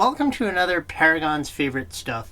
welcome to another Paragon's Favorite Stuff.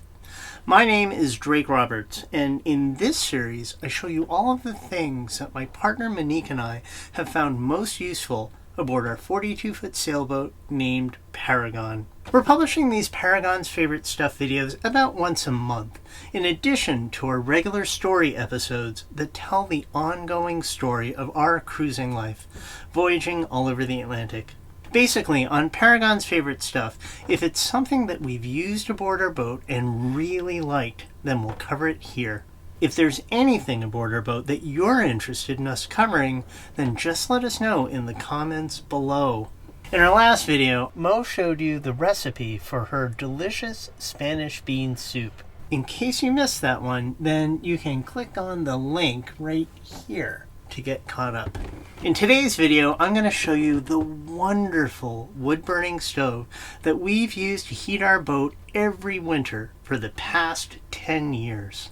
My name is Drake Roberts, and in this series I show you all of the things that my partner Monique and I have found most useful aboard our 42-foot sailboat named Paragon. We're publishing these Paragon's Favorite Stuff videos about once a month, in addition to our regular story episodes that tell the ongoing story of our cruising life, voyaging all over the Atlantic. Basically, on Paragon's Favorite Stuff, if it's something that we've used aboard our boat and really liked, then we'll cover it here. If there's anything aboard our boat that you're interested in us covering, then just let us know in the comments below. In our last video, Mo showed you the recipe for her delicious Spanish bean soup. In case you missed that one, then you can click on the link right here to get caught up. In today's video, I'm going to show you the wonderful wood-burning stove that we've used to heat our boat every winter for the past 10 years.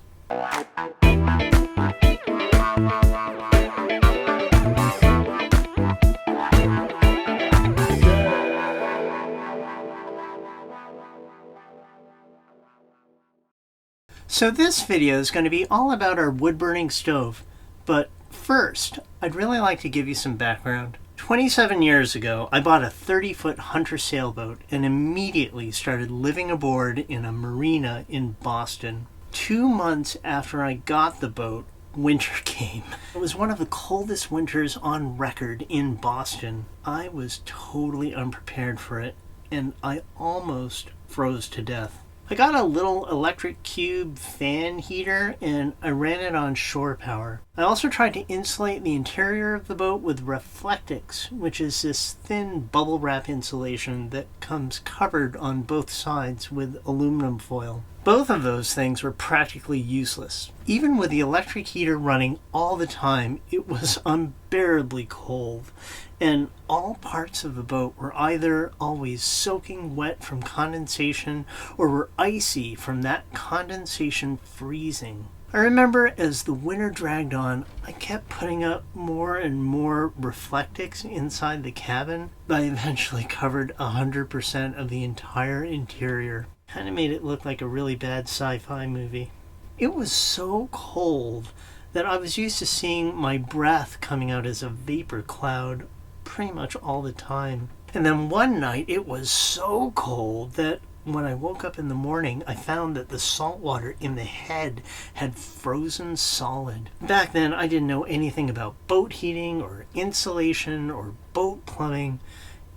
So this video is going to be all about our wood-burning stove, but first, I'd really like to give you some background. 27 years ago, I bought a 30-foot Hunter sailboat and immediately started living aboard in a marina in Boston. 2 months after I got the boat, winter came. It was one of the coldest winters on record in Boston. I was totally unprepared for it, and I almost froze to death. I got a little electric cube fan heater and I ran it on shore power. I also tried to insulate the interior of the boat with Reflectix, which is this thin bubble wrap insulation that comes covered on both sides with aluminum foil. Both of those things were practically useless. Even with the electric heater running all the time, it was unbearably cold, and all parts of the boat were either always soaking wet from condensation or were icy from that condensation freezing. I remember as the winter dragged on, I kept putting up more and more Reflectix inside the cabin, but I eventually covered 100% of the entire interior. Kind of made it look like a really bad sci-fi movie. It was so cold that I was used to seeing my breath coming out as a vapor cloud pretty much all the time. And then one night it was so cold that when I woke up in the morning, I found that the salt water in the head had frozen solid. Back then, I didn't know anything about boat heating or insulation or boat plumbing,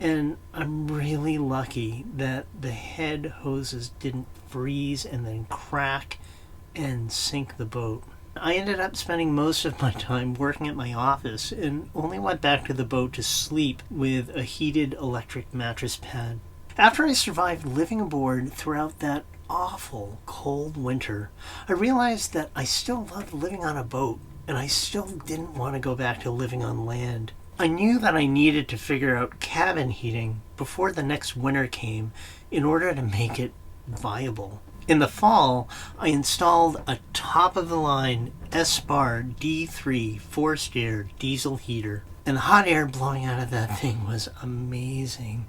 and I'm really lucky that the head hoses didn't freeze and then crack and sink the boat. I ended up spending most of my time working at my office and only went back to the boat to sleep with a heated electric mattress pad. After I survived living aboard throughout that awful cold winter, I realized that I still loved living on a boat, and I still didn't want to go back to living on land. I knew that I needed to figure out cabin heating before the next winter came in order to make it viable. In the fall, I installed a top-of-the-line S-Bar D3 forced air diesel heater, and the hot air blowing out of that thing was amazing.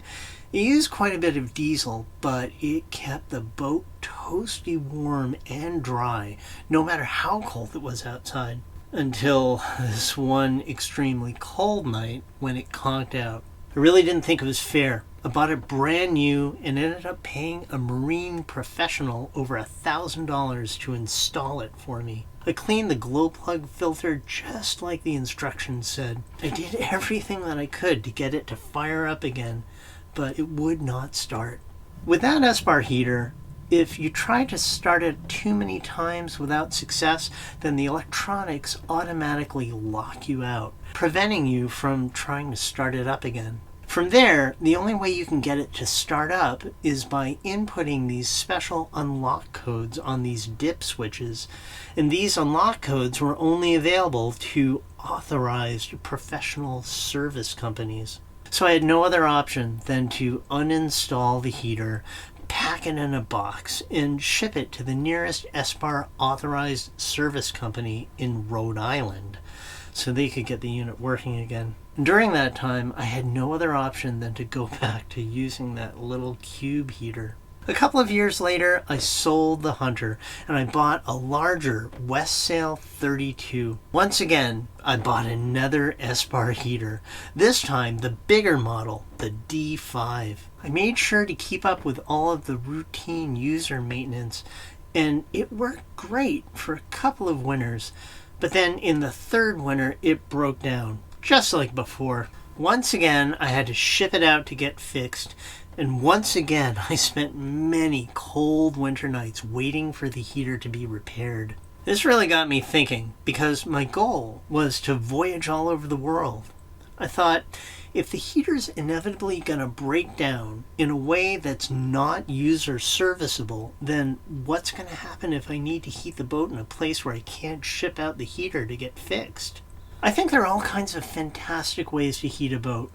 It used quite a bit of diesel, but it kept the boat toasty warm and dry, no matter how cold it was outside. Until this one extremely cold night when it conked out. I really didn't think it was fair. I bought it brand new and ended up paying a marine professional over $1,000 to install it for me. I cleaned the glow plug filter just like the instructions said. I did everything that I could to get it to fire up again, but it would not start. With that S-Bar heater, if you try to start it too many times without success, then the electronics automatically lock you out, preventing you from trying to start it up again. From there, the only way you can get it to start up is by inputting these special unlock codes on these dip switches, and these unlock codes were only available to authorized professional service companies. So I had no other option than to uninstall the heater, pack it in a box, and ship it to the nearest S-Bar authorized service company in Rhode Island so they could get the unit working again. During that time, I had no other option than to go back to using that little cube heater. A couple of years later, I sold the Hunter and I bought a larger West Sail 32. Once again, I bought another S-Bar heater, this time the bigger model, the D5. I made sure to keep up with all of the routine user maintenance, and it worked great for a couple of winters. But then in the third winter, it broke down, just like before. Once again, I had to ship it out to get fixed. And once again, I spent many cold winter nights waiting for the heater to be repaired. This really got me thinking, because my goal was to voyage all over the world. I thought, if the heater's inevitably going to break down in a way that's not user serviceable, then what's going to happen if I need to heat the boat in a place where I can't ship out the heater to get fixed? I think there are all kinds of fantastic ways to heat a boat.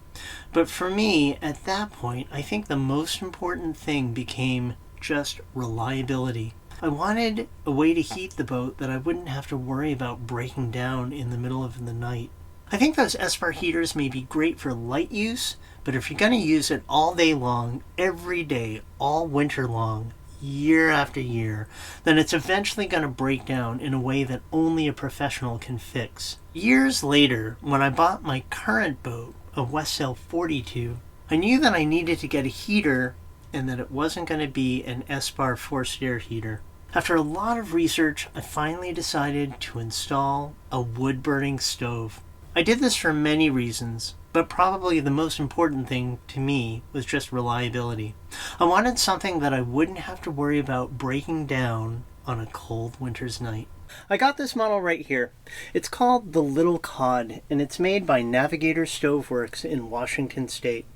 But for me, at that point, I think the most important thing became just reliability. I wanted a way to heat the boat that I wouldn't have to worry about breaking down in the middle of the night. I think those S-Bar heaters may be great for light use, but if you're going to use it all day long, every day, all winter long, year after year, then it's eventually going to break down in a way that only a professional can fix. Years later, when I bought my current boat, a West Sail 42, I knew that I needed to get a heater and that it wasn't going to be an S-Bar forced air heater. After a lot of research, I finally decided to install a wood-burning stove. I did this for many reasons, but probably the most important thing to me was just reliability. I wanted something that I wouldn't have to worry about breaking down on a cold winter's night. I got this model right here. It's called the Little Cod, and it's made by Navigator Stoveworks in Washington State.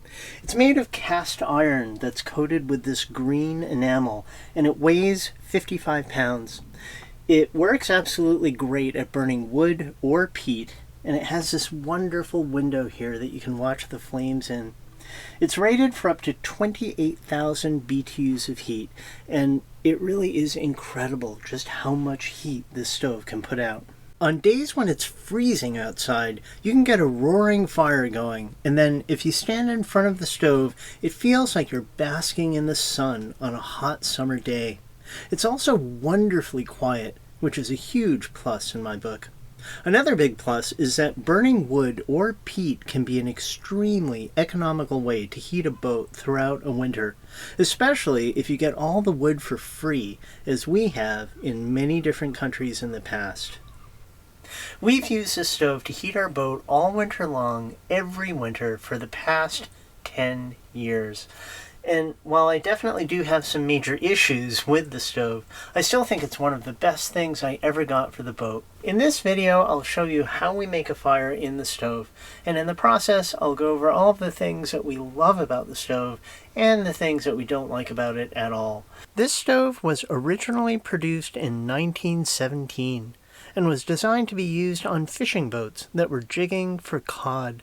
It's made of cast iron that's coated with this green enamel, and it weighs 55 pounds. It works absolutely great at burning wood or peat, and it has this wonderful window here that you can watch the flames in. It's rated for up to 28,000 BTUs of heat, and it really is incredible just how much heat this stove can put out. On days when it's freezing outside, you can get a roaring fire going, and then if you stand in front of the stove, it feels like you're basking in the sun on a hot summer day. It's also wonderfully quiet, which is a huge plus in my book. Another big plus is that burning wood or peat can be an extremely economical way to heat a boat throughout a winter, especially if you get all the wood for free, as we have in many different countries in the past. We've used this stove to heat our boat all winter long, every winter, for the past 10 years. And while I definitely do have some major issues with the stove, I still think it's one of the best things I ever got for the boat. In this video, I'll show you how we make a fire in the stove, and in the process, I'll go over all of the things that we love about the stove and the things that we don't like about it at all. This stove was originally produced in 1917 and was designed to be used on fishing boats that were jigging for cod.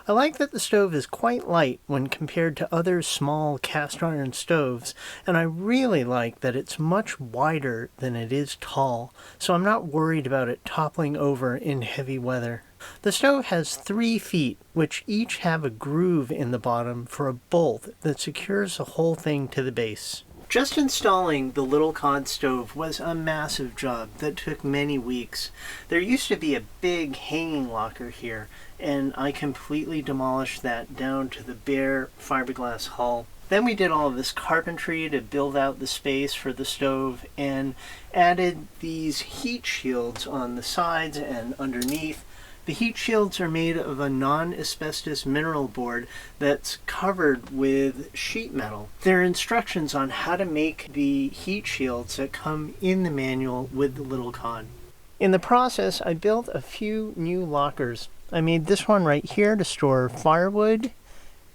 I like that the stove is quite light when compared to other small cast iron stoves, and I really like that it's much wider than it is tall, so I'm not worried about it toppling over in heavy weather. The stove has 3 feet, which each have a groove in the bottom for a bolt that secures the whole thing to the base. Just installing the Little Cod stove was a massive job that took many weeks. There used to be a big hanging locker here, and I completely demolished that down to the bare fiberglass hull. Then we did all of this carpentry to build out the space for the stove and added these heat shields on the sides and underneath. The heat shields are made of a non-asbestos mineral board that's covered with sheet metal. There are instructions on how to make the heat shields that come in the manual with the Little Cod. In the process, I built a few new lockers. I made this one right here to store firewood,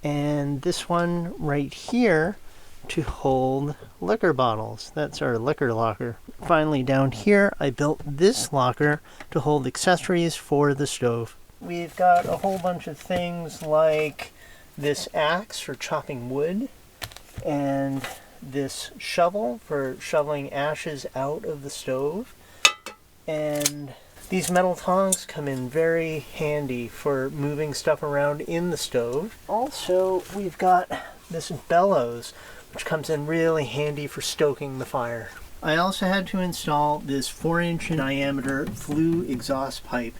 and this one right here to hold liquor bottles. That's our liquor locker. Finally, down here, I built this locker to hold accessories for the stove. We've got a whole bunch of things like this axe for chopping wood, and this shovel for shoveling ashes out of the stove, and these metal tongs come in very handy for moving stuff around in the stove. Also, we've got this bellows which comes in really handy for stoking the fire. I also had to install this 4-inch diameter flue exhaust pipe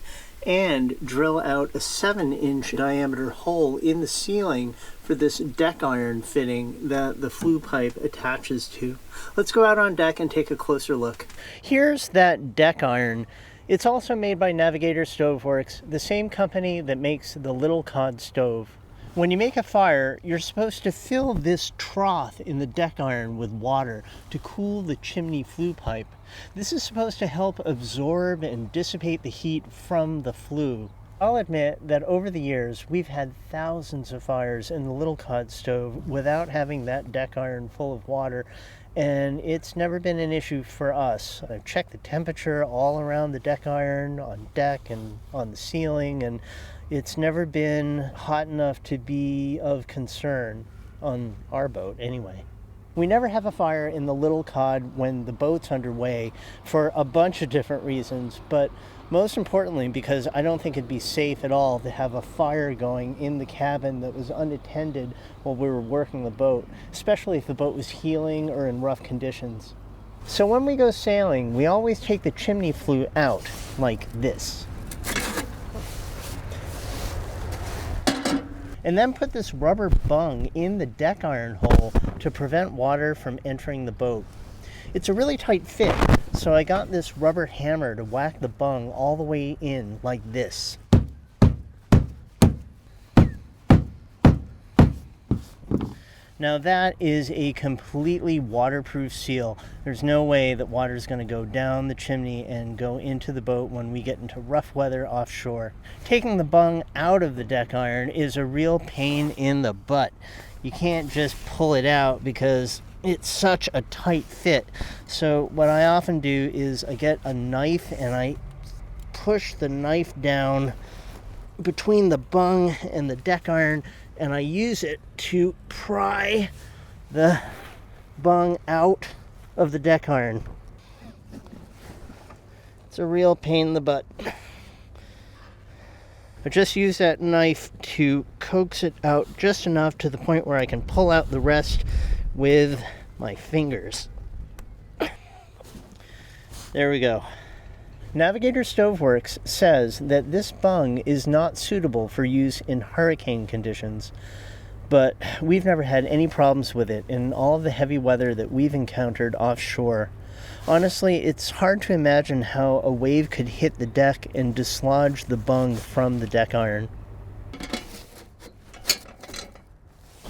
and drill out a 7-inch diameter hole in the ceiling for this deck iron fitting that the flue pipe attaches to. Let's go out on deck and take a closer look. Here's that deck iron. It's also made by Navigator Stoveworks, the same company that makes the Little Cod stove. When you make a fire, you're supposed to fill this trough in the deck iron with water to cool the chimney flue pipe. This is supposed to help absorb and dissipate the heat from the flue. I'll admit that over the years, we've had thousands of fires in the Little Cod stove without having that deck iron full of water, and it's never been an issue for us. I've checked the temperature all around the deck iron, on deck and on the ceiling, and it's never been hot enough to be of concern on our boat anyway. We never have a fire in the Little Cod when the boat's underway for a bunch of different reasons, but most importantly because I don't think it'd be safe at all to have a fire going in the cabin that was unattended while we were working the boat, especially if the boat was heeling or in rough conditions. So when we go sailing, we always take the chimney flue out like this. And then put this rubber bung in the deck iron hole to prevent water from entering the boat. It's a really tight fit, so I got this rubber hammer to whack the bung all the way in like this. Now that is a completely waterproof seal. There's no way that water is going to go down the chimney and go into the boat when we get into rough weather offshore. Taking the bung out of the deck iron is a real pain in the butt. You can't just pull it out because it's such a tight fit. So what I often do is I get a knife and I push the knife down between the bung and the deck iron, and I use it to pry the bung out of the deck iron. It's a real pain in the butt. I just use that knife to coax it out just enough to the point where I can pull out the rest with my fingers. There we go. Navigator Stoveworks says that this bung is not suitable for use in hurricane conditions, but we've never had any problems with it in all of the heavy weather that we've encountered offshore. Honestly, it's hard to imagine how a wave could hit the deck and dislodge the bung from the deck iron.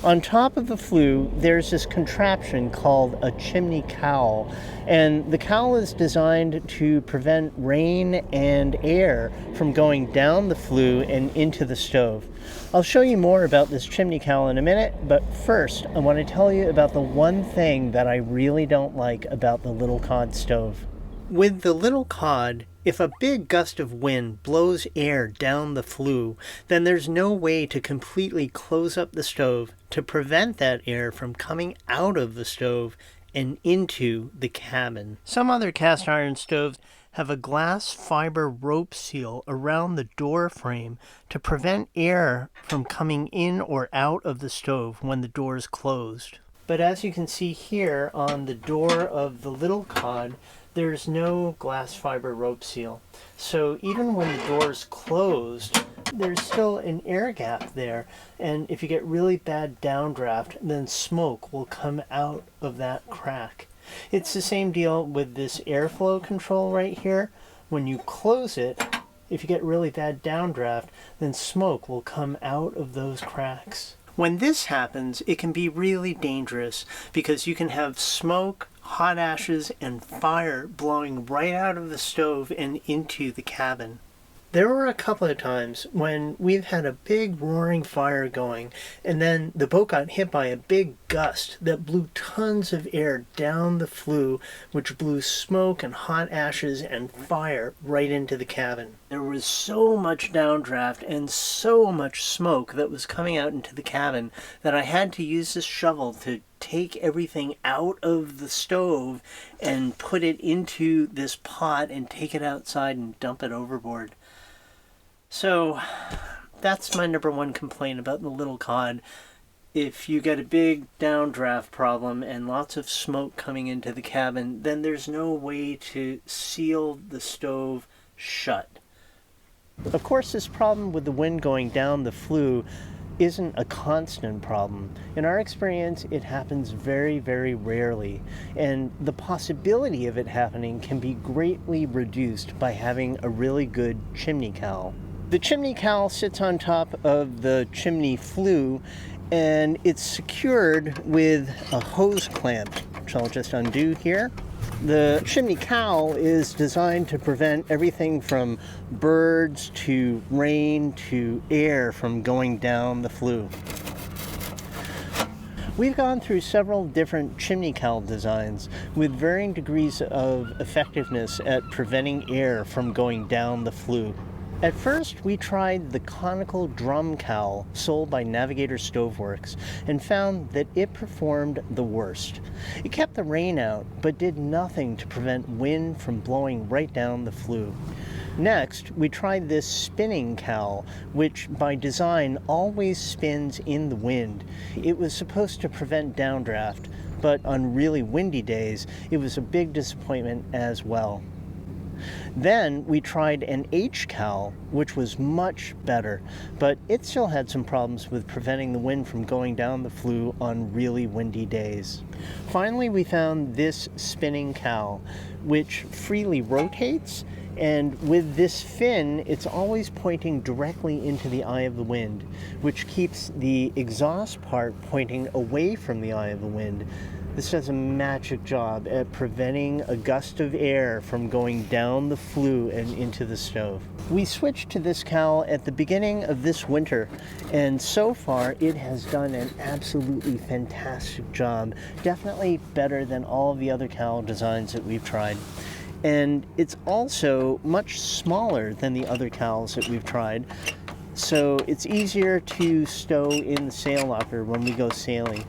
On top of the flue, there's this contraption called a chimney cowl, and the cowl is designed to prevent rain and air from going down the flue and into the stove. I'll show you more about this chimney cowl in a minute, but first I want to tell you about the one thing that I really don't like about the Little Cod stove. With the Little Cod, if a big gust of wind blows air down the flue, then there's no way to completely close up the stove to prevent that air from coming out of the stove and into the cabin. Some other cast iron stoves have a glass fiber rope seal around the door frame to prevent air from coming in or out of the stove when the door is closed. But as you can see here on the door of the Little Cod, there's no glass fiber rope seal. So even when the door's closed, there's still an air gap there. And if you get really bad downdraft, then smoke will come out of that crack. It's the same deal with this airflow control right here. When you close it, if you get really bad downdraft, then smoke will come out of those cracks. When this happens, it can be really dangerous because you can have smoke, hot ashes, and fire blowing right out of the stove and into the cabin. There were a couple of times when we've had a big roaring fire going, and then the boat got hit by a big gust that blew tons of air down the flue, which blew smoke and hot ashes and fire right into the cabin. There was so much downdraft and so much smoke that was coming out into the cabin that I had to use this shovel to take everything out of the stove and put it into this pot and take it outside and dump it overboard. So that's my number one complaint about the Little Cod. if you get a big downdraft problem and lots of smoke coming into the cabin, then there's no way to seal the stove shut. Of course, this problem with the wind going down the flue isn't a constant problem. In our experience, it happens very, very rarely, and the possibility of it happening can be greatly reduced by having a really good chimney cowl. The chimney cowl sits on top of the chimney flue, and it's secured with a hose clamp, which I'll just undo here. The chimney cowl is designed to prevent everything from birds to rain to air from going down the flue. We've gone through several different chimney cowl designs with varying degrees of effectiveness at preventing air from going down the flue. At first, we tried the conical drum cowl sold by Navigator Stoveworks and found that it performed the worst. It kept the rain out, but did nothing to prevent wind from blowing right down the flue. Next, we tried this spinning cowl, which by design always spins in the wind. It was supposed to prevent downdraft, but on really windy days, it was a big disappointment as well. Then we tried an H-cowl, which was much better, but it still had some problems with preventing the wind from going down the flue on really windy days. Finally, we found this spinning cowl, which freely rotates, and with this fin, it's always pointing directly into the eye of the wind, which keeps the exhaust part pointing away from the eye of the wind. This does a magic job at preventing a gust of air from going down the flue and into the stove. We switched to this cowl at the beginning of this winter, and so far it has done an absolutely fantastic job. Definitely better than all of the other cowl designs that we've tried. And it's also much smaller than the other cowls that we've tried, so it's easier to stow in the sail locker when we go sailing.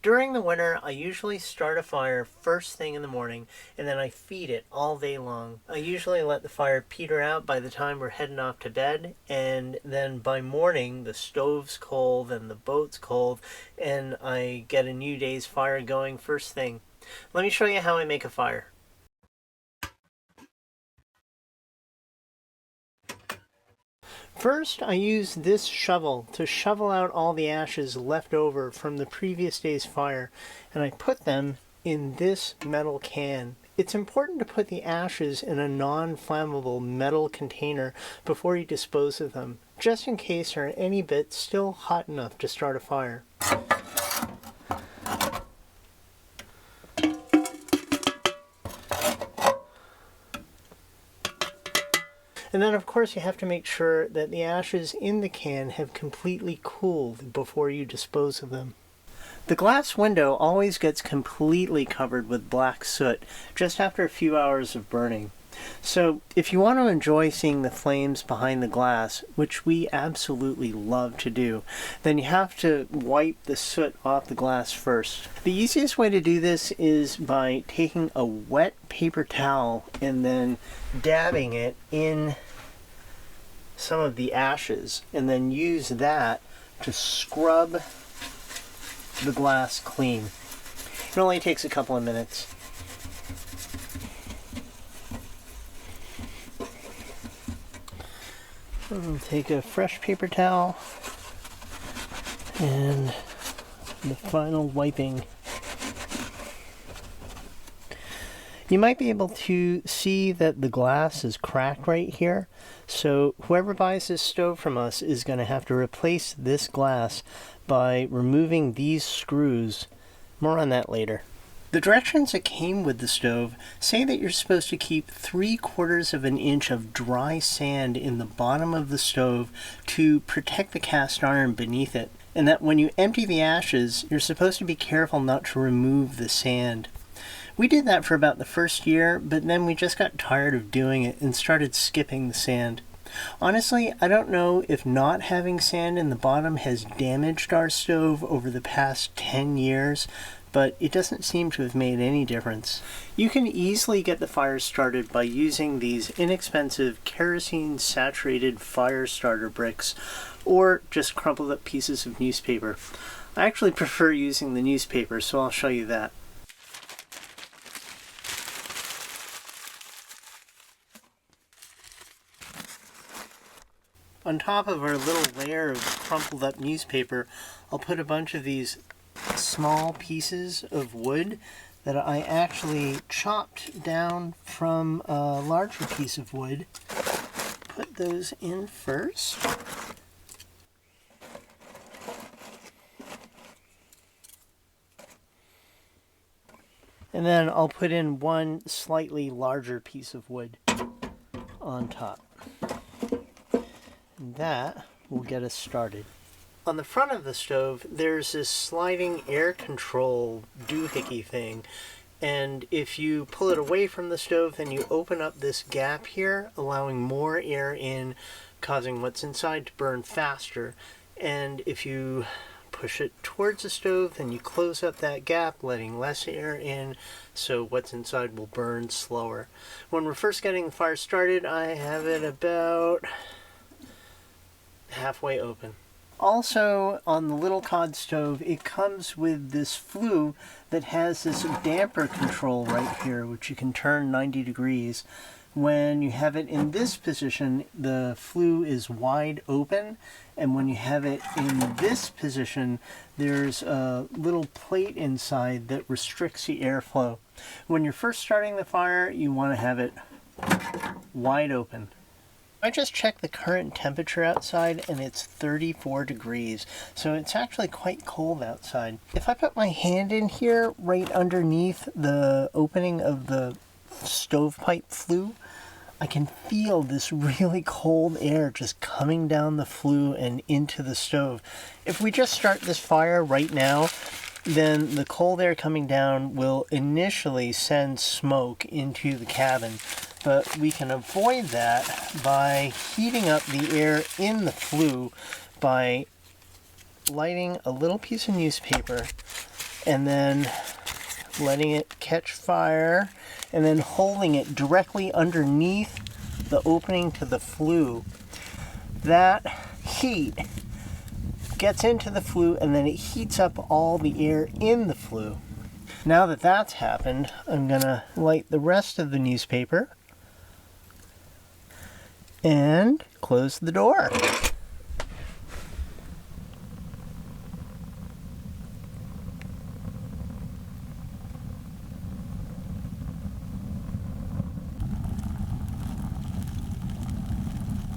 During the winter, I usually start a fire first thing in the morning, and then I feed it all day long. I usually let the fire peter out by the time we're heading off to bed, and then by morning the stove's cold and the boat's cold, and I get a new day's fire going first thing. Let me show you how I make a fire. First, I use this shovel to shovel out all the ashes left over from the previous day's fire, and I put them in this metal can. It's important to put the ashes in a non-flammable metal container before you dispose of them, just in case there are any bits still hot enough to start a fire. And then, of course, you have to make sure that the ashes in the can have completely cooled before you dispose of them. The glass window always gets completely covered with black soot just after a few hours of burning. So if you want to enjoy seeing the flames behind the glass, which we absolutely love to do, then you have to wipe the soot off the glass first. The easiest way to do this is by taking a wet paper towel and then dabbing it in some of the ashes, and then use that to scrub the glass clean. It only takes a couple of minutes. I'll take a fresh paper towel and the final wiping. You might be able to see that the glass is cracked right here, so whoever buys this stove from us is going to have to replace this glass by removing these screws. More on that later. The directions that came with the stove say that you're supposed to keep 3/4 of an inch of dry sand in the bottom of the stove to protect the cast iron beneath it, and that when you empty the ashes, you're supposed to be careful not to remove the sand. We did that for about the first year, but then we just got tired of doing it and started skipping the sand. Honestly, I don't know if not having sand in the bottom has damaged our stove over the past 10 years, but it doesn't seem to have made any difference. You can easily get the fire started by using these inexpensive kerosene-saturated fire starter bricks, or just crumpled up pieces of newspaper. I actually prefer using the newspaper, so I'll show you that. On top of our little layer of crumpled up newspaper, I'll put a bunch of these small pieces of wood that I actually chopped down from a larger piece of wood. Put those in first. And then I'll put in one slightly larger piece of wood on top. And that will get us started. On the front of the stove, there's this sliding air control doohickey thing. And if you pull it away from the stove, then you open up this gap here, allowing more air in, causing what's inside to burn faster. And if you push it towards the stove, then you close up that gap, letting less air in, so what's inside will burn slower. When we're first getting the fire started, I have it about halfway open. Also, on the Little Cod stove, it comes with this flue that has this damper control right here, which you can turn 90 degrees. When you have it in this position, the flue is wide open, and when you have it in this position, there's a little plate inside that restricts the airflow. When you're first starting the fire, you want to have it wide open. I just checked the current temperature outside and it's 34 degrees, so it's actually quite cold outside. If I put my hand in here right underneath the opening of the stovepipe flue, I can feel this really cold air just coming down the flue and into the stove. If we just start this fire right now, then the cold air coming down will initially send smoke into the cabin. But we can avoid that by heating up the air in the flue by lighting a little piece of newspaper and then letting it catch fire and then holding it directly underneath the opening to the flue. That heat gets into the flue and then it heats up all the air in the flue. Now that that's happened, I'm gonna light the rest of the newspaper and close the door.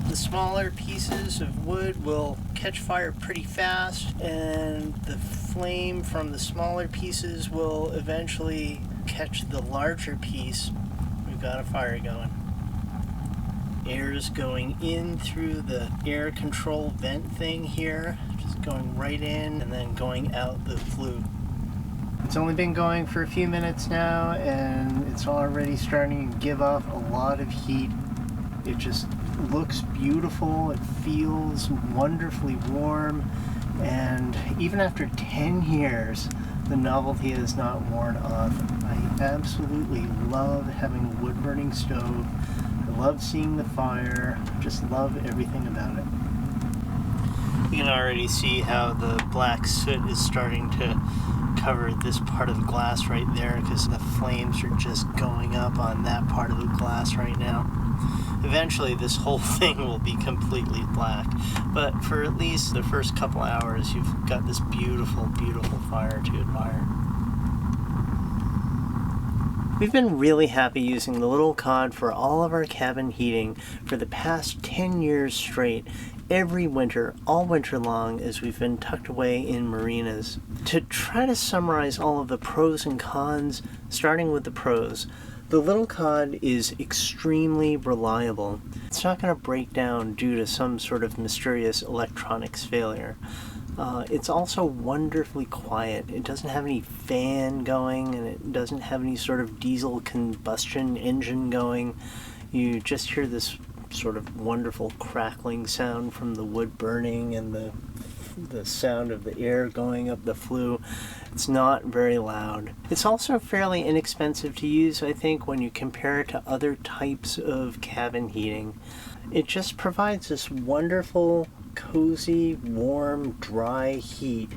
The smaller pieces of wood will catch fire pretty fast, and the flame from the smaller pieces will eventually catch the larger piece. We've got a fire going. Air is going in through the air control vent thing here, just going right in and then going out the flue. It's only been going for a few minutes now and it's already starting to give off a lot of heat. It just looks beautiful, it feels wonderfully warm, and even after 10 years, the novelty has not worn off. I absolutely love having a wood-burning stove. I love seeing the fire, just love everything about it. You can already see how the black soot is starting to cover this part of the glass right there because the flames are just going up on that part of the glass right now. Eventually this whole thing will be completely black, but for at least the first couple hours you've got this beautiful, beautiful fire to admire. We've been really happy using the Little Cod for all of our cabin heating for the past 10 years straight, every winter, all winter long, as we've been tucked away in marinas. To try to summarize all of the pros and cons, starting with the pros, the Little Cod is extremely reliable. It's not going to break down due to some sort of mysterious electronics failure. It's also wonderfully quiet. It doesn't have any fan going, and it doesn't have any sort of diesel combustion engine going. You just hear this sort of wonderful crackling sound from the wood burning and the the sound of the air going up the flue. It's not very loud. It's also fairly inexpensive to use, I think, when you compare it to other types of cabin heating. It just provides this wonderful, cozy, warm, dry heat.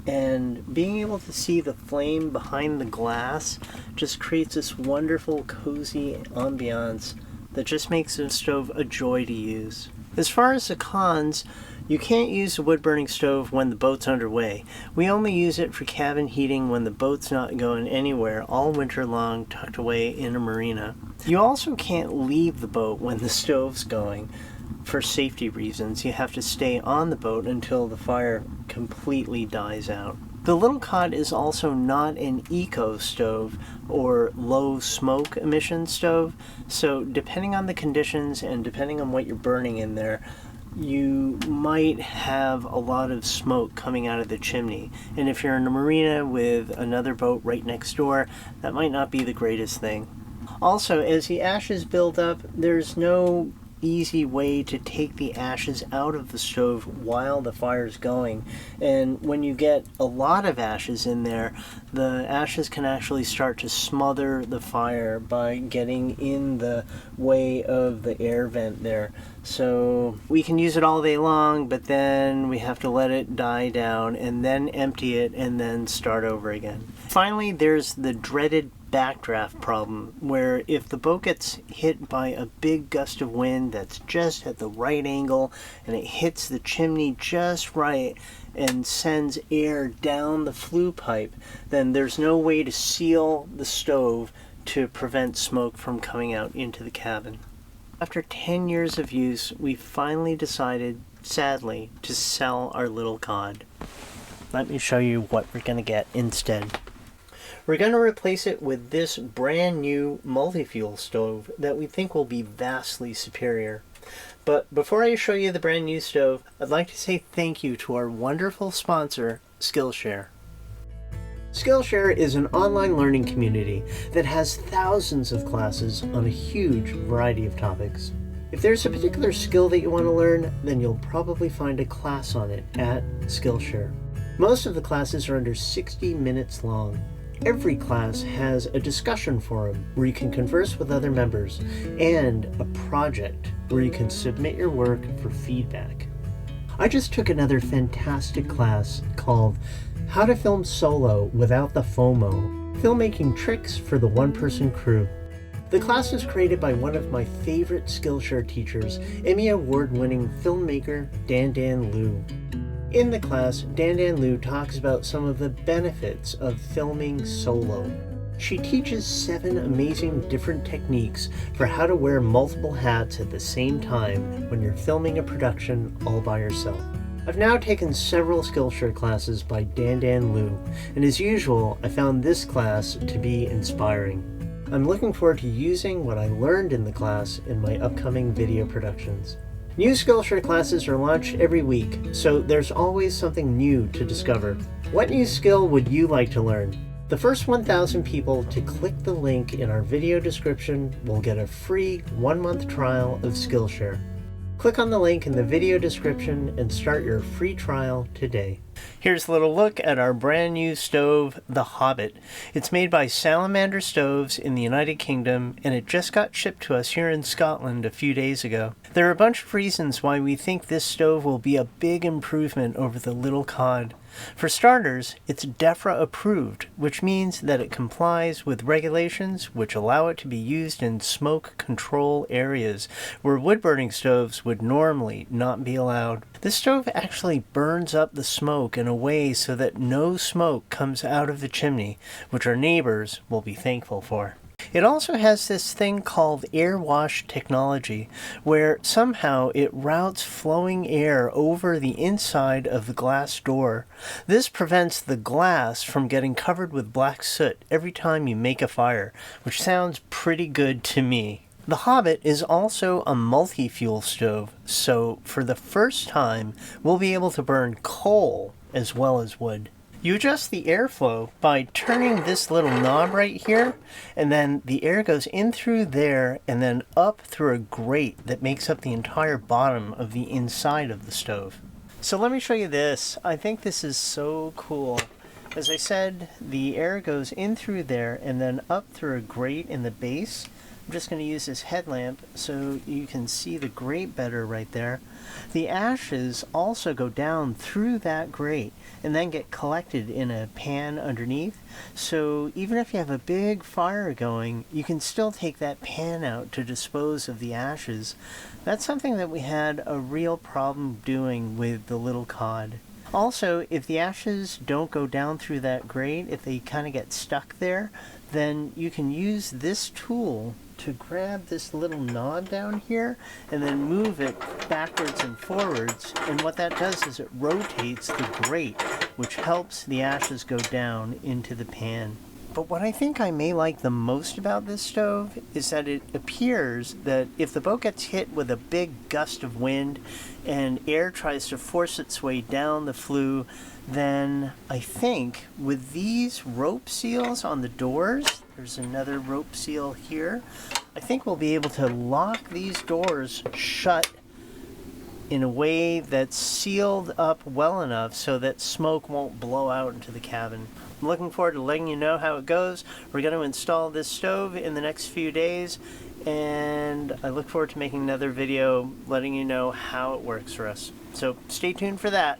And being able to see the flame behind the glass just creates this wonderful, cozy ambiance that just makes the stove a joy to use. As far as the cons, you can't use a wood-burning stove when the boat's underway. We only use it for cabin heating when the boat's not going anywhere all winter long, tucked away in a marina. You also can't leave the boat when the stove's going. For safety reasons, you have to stay on the boat until the fire completely dies out. The Little Cod is also not an eco stove or low smoke emission stove, so depending on the conditions and depending on what you're burning in there, you might have a lot of smoke coming out of the chimney. And if you're in a marina with another boat right next door, that might not be the greatest thing. Also, as the ashes build up, there's no easy way to take the ashes out of the stove while the fire's going. And when you get a lot of ashes in there, the ashes can actually start to smother the fire by getting in the way of the air vent there. So we can use it all day long, but then we have to let it die down and then empty it and then start over again. Finally, there's the dreaded backdraft problem, where if the boat gets hit by a big gust of wind that's just at the right angle and it hits the chimney just right and sends air down the flue pipe, then there's no way to seal the stove to prevent smoke from coming out into the cabin. After 10 years of use, we finally decided, sadly, to sell our Little Cod. Let me show you what we're going to get instead. We're going to replace it with this brand new multi-fuel stove that we think will be vastly superior. But before I show you the brand new stove, I'd like to say thank you to our wonderful sponsor, Skillshare. Skillshare is an online learning community that has thousands of classes on a huge variety of topics. If there's a particular skill that you want to learn, then you'll probably find a class on it at Skillshare. Most of the classes are under 60 minutes long. Every class has a discussion forum where you can converse with other members and a project where you can submit your work for feedback. I just took another fantastic class called How to Film Solo Without the FOMO, Filmmaking Tricks for the One-Person Crew. The class was created by one of my favorite Skillshare teachers, Emmy Award-winning filmmaker Dan Liu. In the class, Dan Liu talks about some of the benefits of filming solo. She teaches 7 amazing different techniques for how to wear multiple hats at the same time when you're filming a production all by yourself. I've now taken several Skillshare classes by Dan Liu, and as usual, I found this class to be inspiring. I'm looking forward to using what I learned in the class in my upcoming video productions. New Skillshare classes are launched every week, so there's always something new to discover. What new skill would you like to learn? The first 1,000 people to click the link in our video description will get a free 1-month trial of Skillshare. Click on the link in the video description and start your free trial today. Here's a little look at our brand new stove, the Hobbit. It's made by Salamander Stoves in the United Kingdom, and it just got shipped to us here in Scotland a few days ago. There are a bunch of reasons why we think this stove will be a big improvement over the Little Cod. For starters, it's DEFRA approved, which means that it complies with regulations which allow it to be used in smoke control areas where wood-burning stoves would normally not be allowed. This stove actually burns up the smoke in a way so that no smoke comes out of the chimney, which our neighbors will be thankful for. It also has this thing called air wash technology, where somehow it routes flowing air over the inside of the glass door. This prevents the glass from getting covered with black soot every time you make a fire, which sounds pretty good to me. The Hobbit is also a multi-fuel stove, so for the first time, we'll be able to burn coal as well as wood. You adjust the airflow by turning this little knob right here, and then the air goes in through there and then up through a grate that makes up the entire bottom of the inside of the stove. So let me show you this. I think this is so cool. As I said, the air goes in through there and then up through a grate in the base. I'm just going to use this headlamp so you can see the grate better right there. The ashes also go down through that grate and then get collected in a pan underneath. So even if you have a big fire going, you can still take that pan out to dispose of the ashes. That's something that we had a real problem doing with the Little Cod. Also, if the ashes don't go down through that grate, if they kind of get stuck there, then you can use this tool to grab this little knob down here and then move it backwards and forwards. And what that does is it rotates the grate, which helps the ashes go down into the pan. But what I think I may like the most about this stove is that it appears that if the boat gets hit with a big gust of wind and air tries to force its way down the flue, then I think with these rope seals on the doors, there's another rope seal here, I think we'll be able to lock these doors shut in a way that's sealed up well enough so that smoke won't blow out into the cabin. I'm looking forward to letting you know how it goes. We're going to install this stove in the next few days, and I look forward to making another video letting you know how it works for us. So stay tuned for that.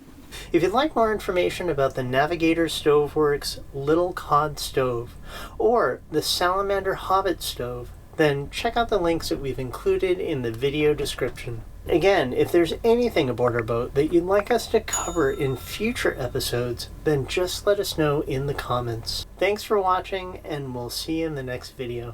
If you'd like more information about the Navigator Stoveworks Little Cod stove or the Salamander Hobbit stove, then check out the links that we've included in the video description. Again, if there's anything aboard our boat that you'd like us to cover in future episodes, then just let us know in the comments. Thanks for watching, and we'll see you in the next video.